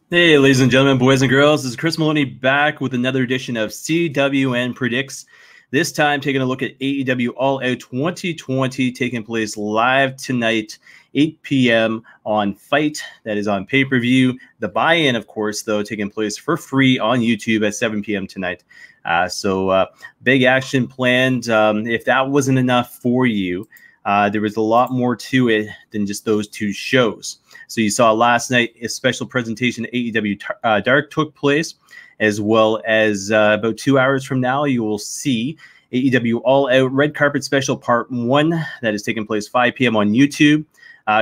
Hey, ladies and gentlemen, boys and girls, this is Chris Maloney back with another edition of CWN Predicts. This time, taking a look at AEW All Out 2020, taking place live tonight, 8 p.m. on Fight. That is on pay-per-view. The buy-in, of course, though, taking place for free on YouTube at 7 p.m. tonight. So big action planned. If that wasn't enough for you, there was a lot more to it than just those two shows. So you saw last night a special presentation AEW Dark took place, as well as about 2 hours from now, you will see AEW All Out Red Carpet Special Part 1 that is taking place 5 p.m. on YouTube.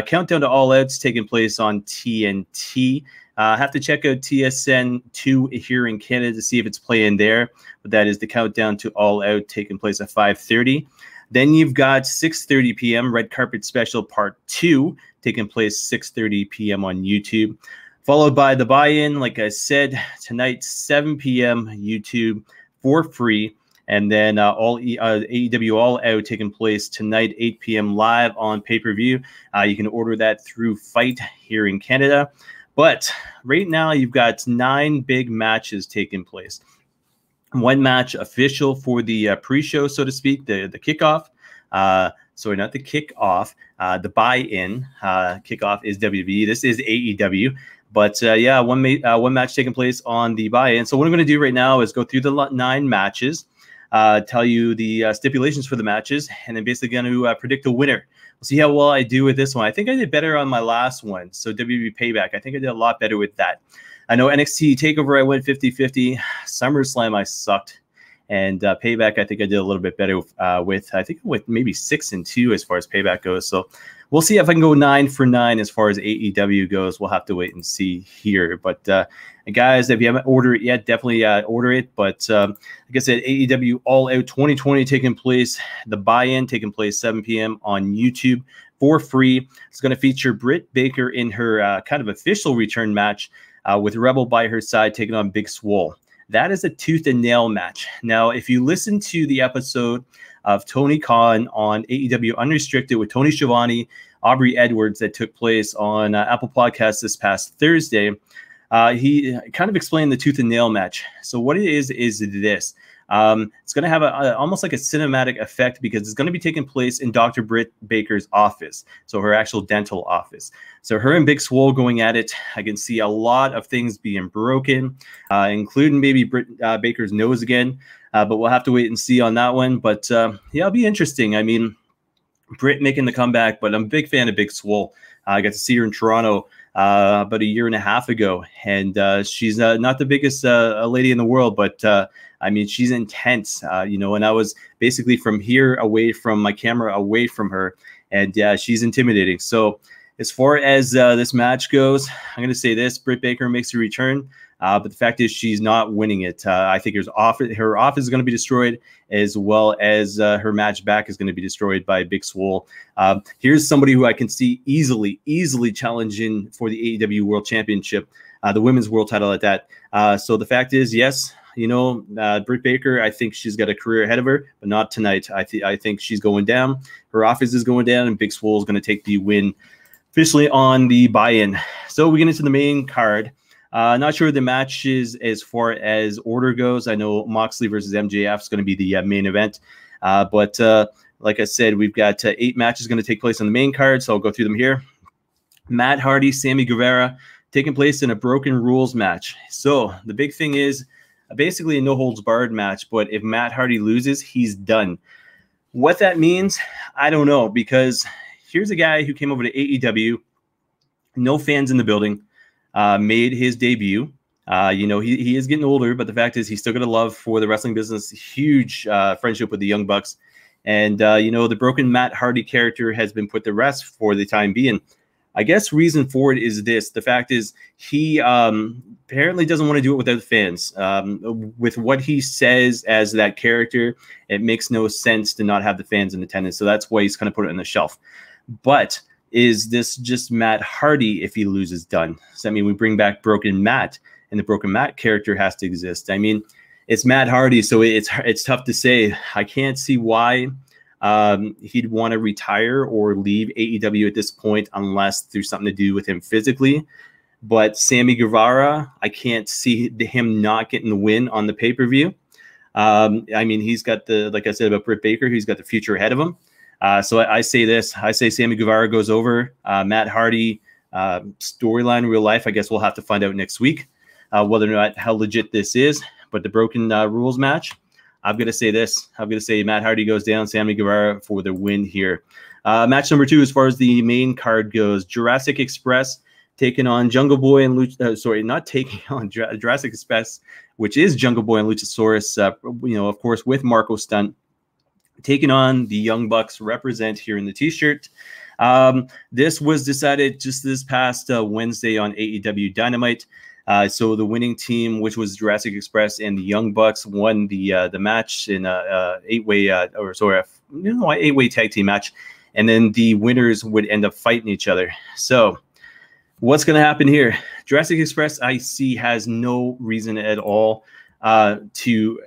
Countdown to All Out's taking place on TNT. Have to check out TSN 2 here in Canada to see if it's playing there, but that is the Countdown to All Out taking place at 5:30. Then you've got 6:30 p.m. Red Carpet Special Part 2 taking place 6:30 p.m. on YouTube, followed by the buy-in, like I said, tonight 7 p.m. YouTube for free, and then AEW All Out taking place tonight 8 p.m. live on pay-per-view. You can order that through Fight here in Canada, but right now you've got 9 big matches taking place. One match official for the pre-show, so to speak, the kickoff. Sorry, not the kickoff. The buy-in. Kickoff is WWE. This is AEW. But yeah, one match taking place on the buy-in. So what I'm going to do right now is go through the 9 matches, tell you the stipulations for the matches, and then basically going to predict the winner. We'll see how well I do with this one. I think I did better on my last one. So WWE Payback, I think I did a lot better with that. I know NXT TakeOver, I went 50-50. SummerSlam, I sucked. And Payback, I think I did a little bit better with maybe 6-2 as far as Payback goes. So we'll see if I can go 9 for 9 as far as AEW goes. We'll have to wait and see here. But guys, if you haven't ordered it yet, definitely order it. But like I said, AEW All Out 2020 taking place, the buy-in taking place 7 p.m. on YouTube for free. It's going to feature Britt Baker in her kind of official return match with Rebel by her side taking on Big Swole. That is a tooth and nail match. Now, if you listen to the episode of Tony Khan on AEW Unrestricted with Tony Schiavone, Aubrey Edwards that took place on Apple Podcasts this past Thursday, he kind of explained the tooth and nail match. So what it is this. It's going to have almost like a cinematic effect because it's going to be taking place in Dr. Britt Baker's office, so her actual dental office. So her and Big Swole going at it. I can see a lot of things being broken, including maybe Britt Baker's nose again, but we'll have to wait and see on that one. But yeah, it'll be interesting. I mean, Britt making the comeback, but I'm a big fan of Big Swole. I got to see her in Toronto about a year and a half ago, and she's not the biggest lady in the world, but I mean, she's intense, you know, and I was basically from here away from my camera, away from her, and yeah, she's intimidating. So as far as this match goes, I'm going to say this: Britt Baker makes a return, but the fact is she's not winning it. I think her office is going to be destroyed, as well as her match back is going to be destroyed by Big Swole. Here's somebody who I can see easily challenging for the AEW World Championship, the women's world title at that. So the fact is, yes, you know, Britt Baker, I think she's got a career ahead of her, but not tonight. I think she's going down. Her office is going down, and Big Swole is going to take the win officially on the buy-in. So we get into the main card. Not sure the matches as far as order goes. I know Moxley versus MJF is going to be the main event. But like I said, we've got 8 matches going to take place on the main card, so I'll go through them here. Matt Hardy, Sammy Guevara, taking place in a Broken Rules match. So the big thing is basically a no-holds-barred match, but if Matt Hardy loses, he's done. What that means, I don't know, because here's a guy who came over to AEW, no fans in the building, made his debut. You know, he is getting older, but the fact is he's still got a love for the wrestling business, huge friendship with the Young Bucks. And, you know, the broken Matt Hardy character has been put to rest for the time being. I guess reason for it is this. The fact is he apparently doesn't want to do it without fans. With what he says as that character, it makes no sense to not have the fans in attendance. So that's why he's kind of put it on the shelf. But is this just Matt Hardy if he loses done? Does that mean we bring back Broken Matt and the Broken Matt character has to exist? I mean, it's Matt Hardy, so it's tough to say. I can't see why he'd want to retire or leave AEW at this point unless there's something to do with him physically. But Sammy Guevara, I can't see him not getting the win on the pay-per-view. I mean, he's got like I said about Britt Baker, he's got the future ahead of him. So I say this. I say Sammy Guevara goes over. Matt Hardy, storyline in real life, I guess we'll have to find out next week whether or not how legit this is. But the broken rules match, I'm going to say this. I'm going to say Matt Hardy goes down, Sammy Guevara for the win here. Match number 2, as far as the main card goes, Jurassic Express taking on Jungle Boy and not taking on Jurassic Express, which is Jungle Boy and Luchasaurus, of course, with Marco Stunt, taking on the Young Bucks, represent here in the t-shirt. This was decided just this past Wednesday on AEW Dynamite. So the winning team, which was Jurassic Express and the Young Bucks, won the match in a 8-way eight-way tag team match, and then the winners would end up fighting each other. So what's going to happen here? Jurassic Express, I see, has no reason at all to.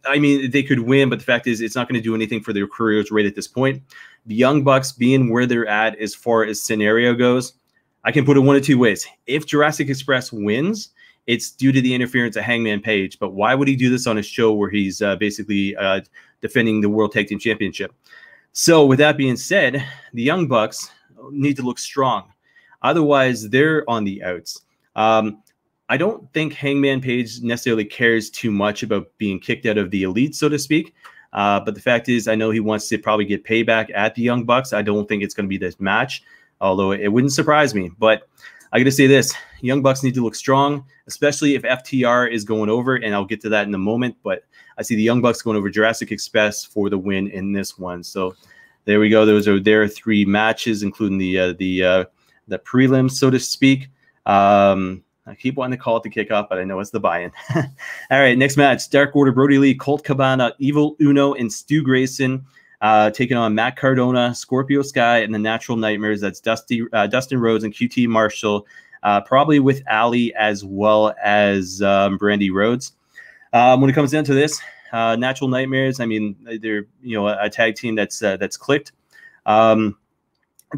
I mean, they could win, but the fact is, it's not going to do anything for their careers right at this point. The Young Bucks being where they're at as far as scenario goes, I can put it one of two ways. If Jurassic Express wins, it's due to the interference of Hangman Page. But why would he do this on a show where he's basically defending the World Tag Team Championship? So with that being said, the Young Bucks need to look strong. Otherwise, they're on the outs. I don't think Hangman Page necessarily cares too much about being kicked out of the Elite, so to speak. But the fact is, I know he wants to probably get payback at the Young Bucks. I don't think it's going to be this match, although it wouldn't surprise me. But I got to say this. Young Bucks need to look strong, especially if FTR is going over, and I'll get to that in a moment. But I see the Young Bucks going over Jurassic Express for the win in this one. So there we go. Those are their 3 matches, including the prelims, so to speak. I keep wanting to call it the kickoff, but I know it's the buy-in. All right, next match. Dark Order, Brody Lee, Colt Cabana, Evil Uno, and Stu Grayson taking on Matt Cardona, Scorpio Sky, and the Natural Nightmares. That's Dustin Rhodes and QT Marshall, probably with Ali as well as Brandy Rhodes. When it comes down to this, Natural Nightmares, I mean, they're a tag team that's clicked.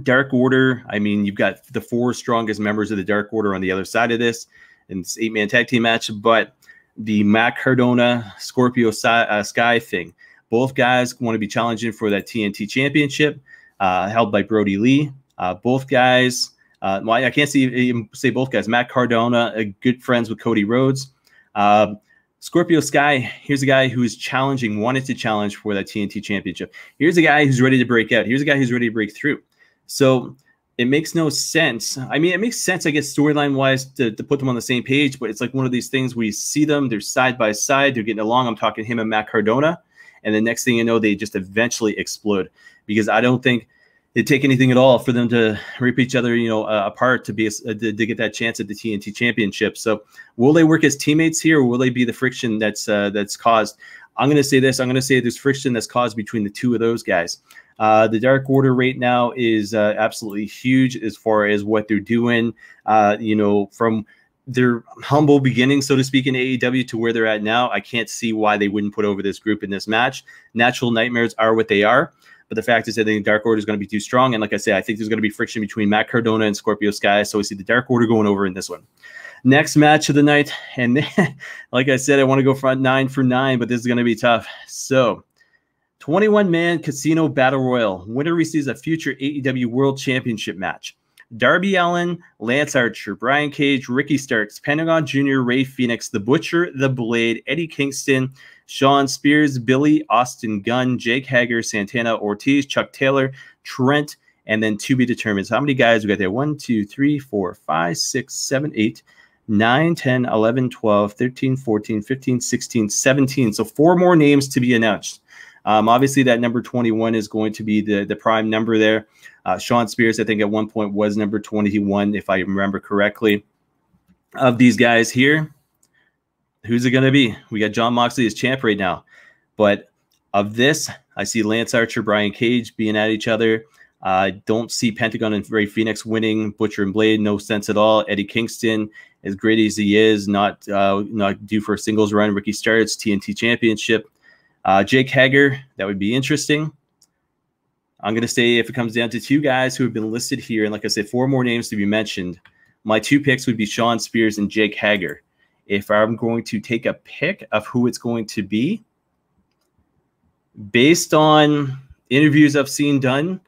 Dark Order, I mean, you've got the 4 strongest members of the Dark Order on the other side of this in this 8-man tag team match, but the Matt Cardona Scorpio Sky thing, both guys want to be challenging for that TNT championship held by Brody Lee. Both guys, well, I can't say both guys. Matt Cardona, good friends with Cody Rhodes. Scorpio Sky, here's a guy who's wanted to challenge for that TNT championship. Here's a guy who's ready to break out. Here's a guy who's ready to break through. So it makes no sense. I mean, it makes sense, I guess, storyline-wise to put them on the same page, but it's like one of these things we see them, they're side by side, they're getting along. I'm talking him and Matt Cardona, and the next thing you know, they just eventually explode, because I don't think it'd take anything at all for them to rip each other, apart to get that chance at the TNT championship. So will they work as teammates here, or will they be the friction that's caused? I'm going to say this. I'm going to say there's friction that's caused between the 2 of those guys. The Dark Order right now is absolutely huge as far as what they're doing, from their humble beginnings, so to speak, in AEW to where they're at now. I can't see why they wouldn't put over this group in this match. Natural Nightmares are what they are, but the fact is that the Dark Order is going to be too strong. And like I said, I think there's going to be friction between Matt Cardona and Scorpio Sky. So we see the Dark Order going over in this one. Next match of the night. And like I said, I want to go front 9 for 9, but this is going to be tough. So 21-man Casino Battle Royal. Winner receives a future AEW World Championship match. Darby Allin, Lance Archer, Brian Cage, Ricky Starks, Pentagon Jr., Ray Phoenix, The Butcher, The Blade, Eddie Kingston, Shawn Spears, Billy, Austin Gunn, Jake Hager, Santana Ortiz, Chuck Taylor, Trent, and then to be determined. So how many guys we got there? 1, 2, 3, 4, 5, 6, 7, 8, 9, 10, 11, 12, 13, 14, 15, 16, 17. So 4 more names to be announced. Obviously, that number 21 is going to be the prime number there. Shawn Spears, I think, at one point was number 21, if I remember correctly. Of these guys here, who's it going to be? We got Jon Moxley as champ right now. But of this, I see Lance Archer, Brian Cage being at each other. I don't see Pentagon and Ray Phoenix winning. Butcher and Blade, no sense at all. Eddie Kingston, as great as he is, not due for a singles run. Ricky Starks, TNT Championship. Jake Hager, that would be interesting. I'm going to say if it comes down to 2 guys who have been listed here, and like I said, 4 more names to be mentioned, my two picks would be Shawn Spears and Jake Hager. If I'm going to take a pick of who it's going to be, based on interviews I've seen done,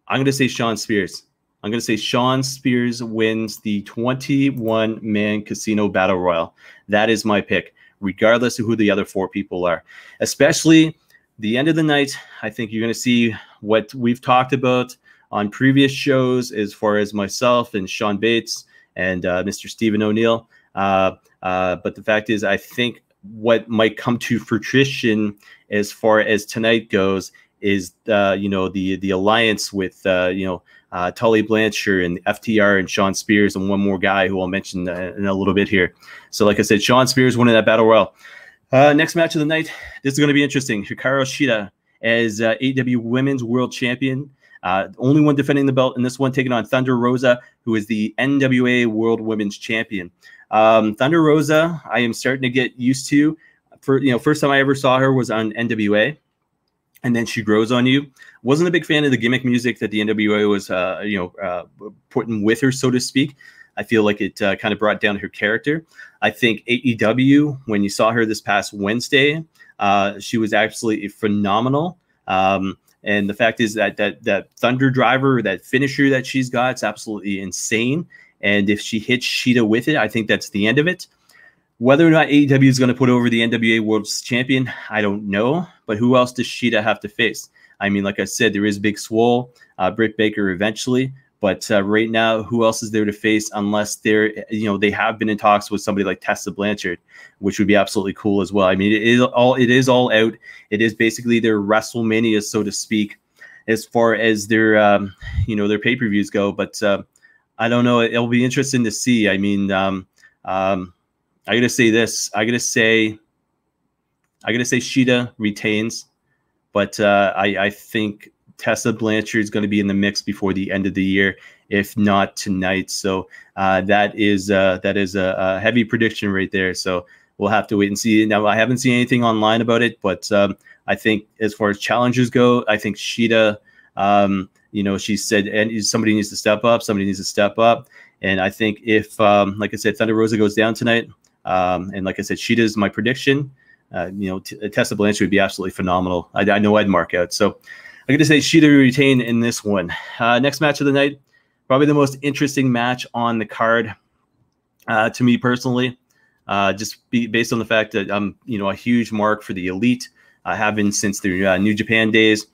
I'm going to say Shawn Spears. I'm going to say Shawn Spears wins the 21-man casino battle royal. That is my pick, regardless of who the other 4 people are. Especially the end of the night, I think you're going to see what we've talked about on previous shows as far as myself and Sean Bates and Mr. Stephen O'Neill. But the fact is, I think what might come to fruition as far as tonight goes is the alliance with Tully Blanchard and FTR and Shawn Spears and one more guy who I'll mention in a little bit here. So like I said, Shawn Spears winning that battle royal. Next match of the night, this is going to be interesting. Hikaru Shida as AEW Women's World Champion. Only one defending the belt in this one, taking on Thunder Rosa, who is the NWA World Women's Champion. Thunder Rosa, I am starting to get used to. First time I ever saw her was on NWA. And then she grows on you. Wasn't a big fan of the gimmick music that the NWA was, putting with her, so to speak. I feel like it kind of brought down her character. I think AEW, when you saw her this past Wednesday, she was absolutely phenomenal. And the fact is that Thunder Driver, that finisher that she's got, it's absolutely insane. And if she hits Shida with it, I think that's the end of it. Whether or not AEW is going to put over the NWA World Champion, I don't know. But who else does Shida have to face? I mean, like I said, there is Big Swole, Britt Baker eventually. But right now, who else is there to face unless they have been in talks with somebody like Tessa Blanchard, which would be absolutely cool as well. I mean, it is all out. It is basically their WrestleMania, so to speak, as far as their their pay-per-views go. But I don't know. It'll be interesting to see. I mean, I gotta say this. I gotta say Shida retains, but I think Tessa Blanchard is going to be in the mix before the end of the year, if not tonight. So that is a heavy prediction right there. So we'll have to wait and see. Now I haven't seen anything online about it, but I think as far as challengers go, I think Shida. She said, and somebody needs to step up. Somebody needs to step up. And I think if, like I said, Thunder Rosa goes down tonight. And like I said, Shida is my prediction. Tessa Blanchard would be absolutely phenomenal. I know I'd mark out. So I'm going to say Shida will retain in this one. Next match of the night, probably the most interesting match on the card to me personally, based on the fact that I'm, a huge mark for the Elite. I have been since their New Japan days.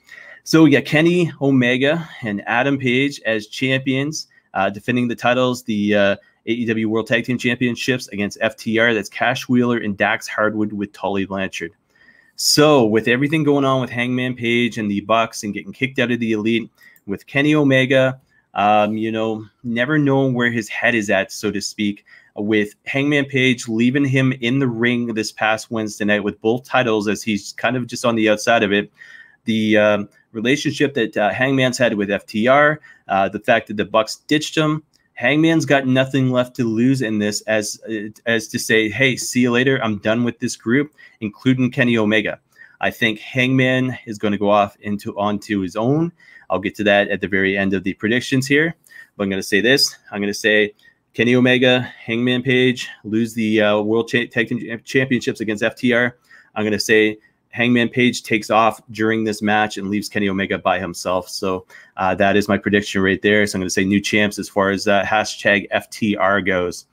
So we got Kenny Omega and Adam Page as champions, defending the titles, the AEW World Tag Team Championships against FTR. That's Cash Wheeler and Dax Hardwood with Tully Blanchard. So with everything going on with Hangman Page and the Bucks and getting kicked out of the Elite, with Kenny Omega, never knowing where his head is at, so to speak, with Hangman Page leaving him in the ring this past Wednesday night with both titles as he's kind of just on the outside of it. The relationship that Hangman's had with FTR, the fact that the Bucks ditched him, Hangman's got nothing left to lose in this as to say, hey, see you later. I'm done with this group, including Kenny Omega. I think Hangman is going to go off onto his own. I'll get to that at the very end of the predictions here. But I'm going to say this. I'm going to say Kenny Omega, Hangman Page lose the World Tag Team Championships against FTR. I'm going to say Hangman Page takes off during this match and leaves Kenny Omega by himself. So that is my prediction right there. So I'm going to say new champs as far as hashtag FTR goes.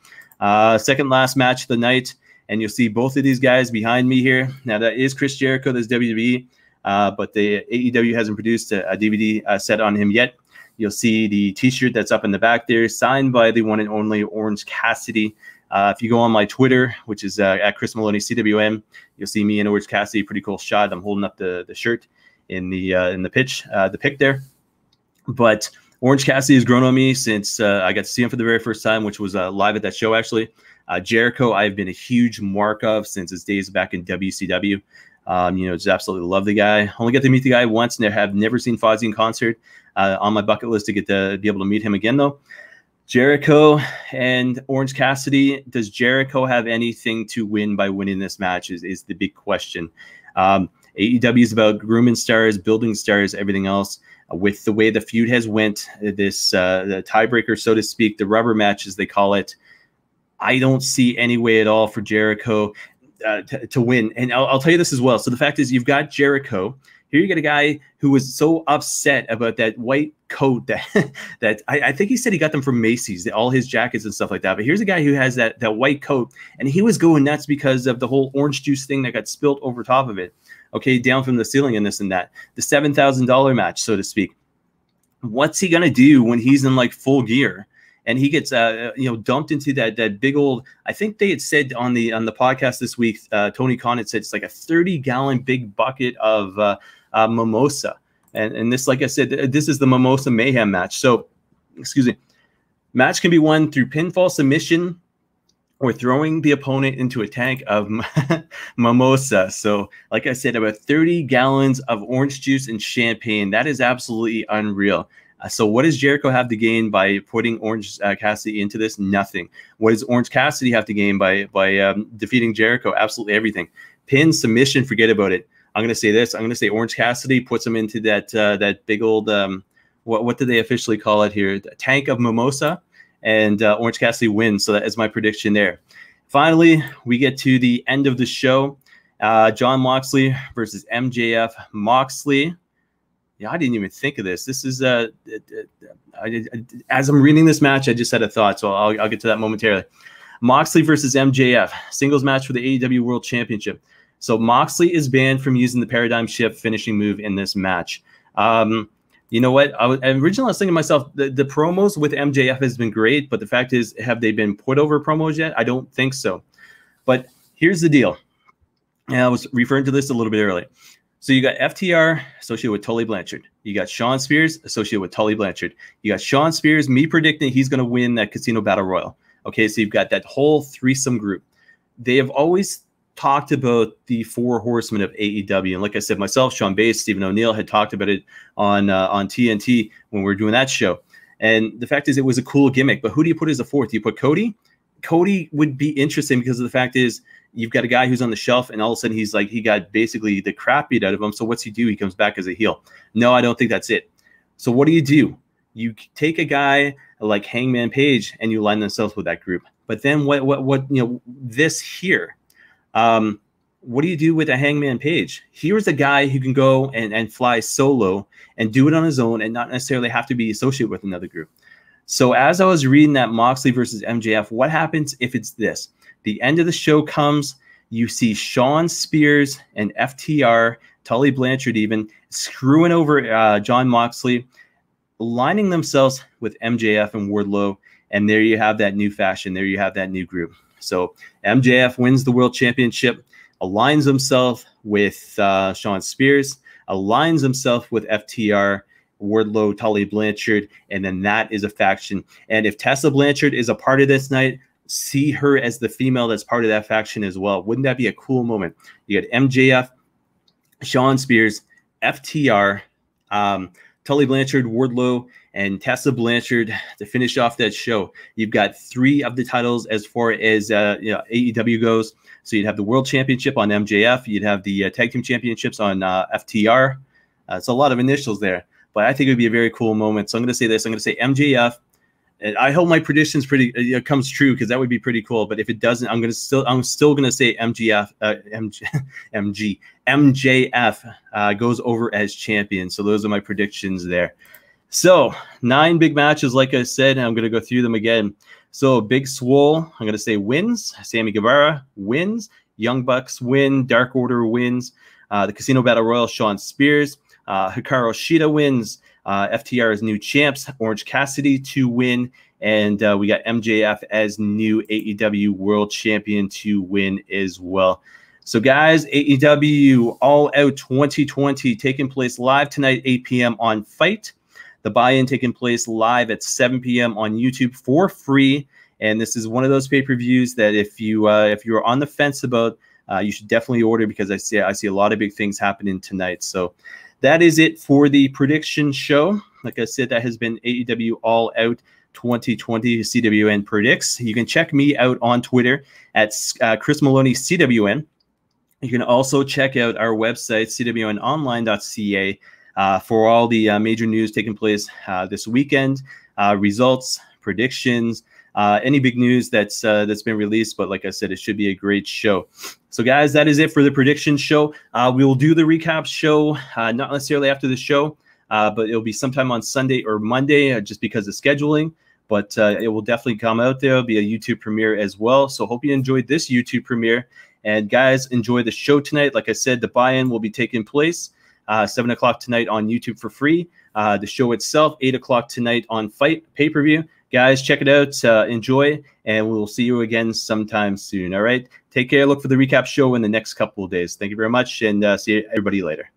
Second last match of the night. And you'll see both of these guys behind me here. Now, that is Chris Jericho. That's WWE. But the AEW hasn't produced a DVD set on him yet. You'll see the T-shirt that's up in the back there, signed by the one and only Orange Cassidy. If you go on my Twitter, which is at Chris Maloney CWN, you'll see me and Orange Cassidy. Pretty cool shot. I'm holding up the shirt in the pic there. But Orange Cassidy has grown on me since I got to see him for the very first time, which was live at that show actually. Jericho, I've been a huge mark of since his days back in WCW. Just absolutely love the guy. Only got to meet the guy once, and I have never seen Fozzy in concert. On my bucket list to get to be able to meet him again, though. Jericho and Orange Cassidy. Does Jericho have anything to win by winning this match is the big question. AEW is about grooming stars, building stars, everything else. with the way the feud has went, this the tiebreaker, so to speak, the rubber match as they call it, I don't see any way at all for Jericho to win. And I'll tell you this as well. So the fact is, you've got Jericho. Here you get a guy who was so upset about that white coat that I think he said he got them from Macy's, all his jackets and stuff like that. But here's a guy who has that white coat, and he was going nuts because of the whole orange juice thing that got spilt over top of it. Okay, down from the ceiling and this and that. The $7,000 match, so to speak. What's he gonna do when he's in like full gear and he gets dumped into that big old? I think they had said on the podcast this week, Tony Khan had said it's like a 30-gallon big bucket of mimosa, and this, like I said, this is the mimosa mayhem match. So, excuse me, match can be won through pinfall submission or throwing the opponent into a tank of mimosa. So, like I said, about 30 gallons of orange juice and champagne. That is absolutely unreal. So what does Jericho have to gain by putting Orange Cassidy into this? Nothing. What does Orange Cassidy have to gain by defeating Jericho? Absolutely everything. Pin, submission, forget about it. I'm going to say this. I'm going to say Orange Cassidy puts him into that big old, what do they officially call it here? The tank of mimosa. And Orange Cassidy wins. So that is my prediction there. Finally, we get to the end of the show. Jon Moxley versus MJF. Moxley. Yeah, I didn't even think of this. This is as I'm reading this match, I just had a thought. So I'll get to that momentarily. Moxley versus MJF. Singles match for the AEW World Championship. So Moxley is banned from using the Paradigm Shift finishing move in this match. You know what? Originally, I was thinking to myself, the promos with MJF has been great, but the fact is, have they been put over promos yet? I don't think so. But here's the deal. And I was referring to this a little bit earlier. So you got FTR associated with Tully Blanchard. You got Shawn Spears associated with Tully Blanchard. You got Shawn Spears, me predicting he's going to win that Casino Battle Royal. Okay, so you've got that whole threesome group. They have always talked about the four horsemen of AEW, and like I said, myself, Sean Bass, Stephen O'Neill had talked about it on TNT when we were doing that show. And the fact is, it was a cool gimmick. But who do you put as a fourth? Do you put Cody? Cody would be interesting because of the fact is, you've got a guy who's on the shelf, and all of a sudden he's like, he got basically the crap beat out of him. So what's he do? He comes back as a heel. No, I don't think that's it. So what do? You take a guy like Hangman Page and you line themselves with that group. But then what this here. What do you do with a Hangman Page? Here's a guy who can go and fly solo and do it on his own and not necessarily have to be associated with another group. So as I was reading that Moxley versus MJF, what happens if it's this? The end of the show comes, you see Shawn Spears and FTR, Tully Blanchard even, screwing over Jon Moxley, lining themselves with MJF and Wardlow, and there you have that new faction. There you have that new group. So MJF wins the World Championship, aligns himself with Shawn Spears, aligns himself with FTR, Wardlow, Tully Blanchard, and then that is a faction. And if Tessa Blanchard is a part of this night, see her as the female that's part of that faction as well. Wouldn't that be a cool moment? You got MJF, Shawn Spears, FTR, Tully Blanchard, Wardlow, and Tessa Blanchard to finish off that show. You've got 3 of the titles as far as AEW goes. So you'd have the World Championship on MJF. You'd have the Tag Team Championships on FTR. It's a lot of initials there, but I think it would be a very cool moment. So I'm going to say this. I'm going to say MJF. And I hope my predictions comes true because that would be pretty cool. But if it doesn't, I'm still going to say MJF goes over as champion. So those are my predictions there. So 9 big matches, like I said, and I'm going to go through them again. So Big Swole, I'm going to say wins. Sammy Guevara wins. Young Bucks win. Dark Order wins. The Casino Battle Royal, Shawn Spears. Hikaru Shida wins. FTR as new champs. Orange Cassidy to win. And we got MJF as new AEW World Champion to win as well. So, guys, AEW All Out 2020 taking place live tonight, 8 p.m. on Fight. The buy-in taking place live at 7 p.m. on YouTube for free. And this is one of those pay-per-views that if you're on the fence about, you should definitely order because I see a lot of big things happening tonight. So that is it for the prediction show. Like I said, that has been AEW All Out 2020 CWN Predicts. You can check me out on Twitter at Chris Maloney CWN. You can also check out our website, cwnonline.ca. for all the major news taking place this weekend, results, predictions, any big news that's been released. But like I said, it should be a great show. So guys, that is it for the prediction show. We will do the recap show, not necessarily after the show, but it'll be sometime on Sunday or Monday, just because of scheduling. But it will definitely come out there. It'll be a YouTube premiere as well. So hope you enjoyed this YouTube premiere. And guys, enjoy the show tonight. Like I said, the buy-in will be taking place 7 o'clock tonight on YouTube for free. The show itself, 8 o'clock tonight on Fight pay-per-view. Guys, check it out. Enjoy, and we'll see you again sometime soon. All right? Take care. Look for the recap show in the next couple of days. Thank you very much, and see everybody later.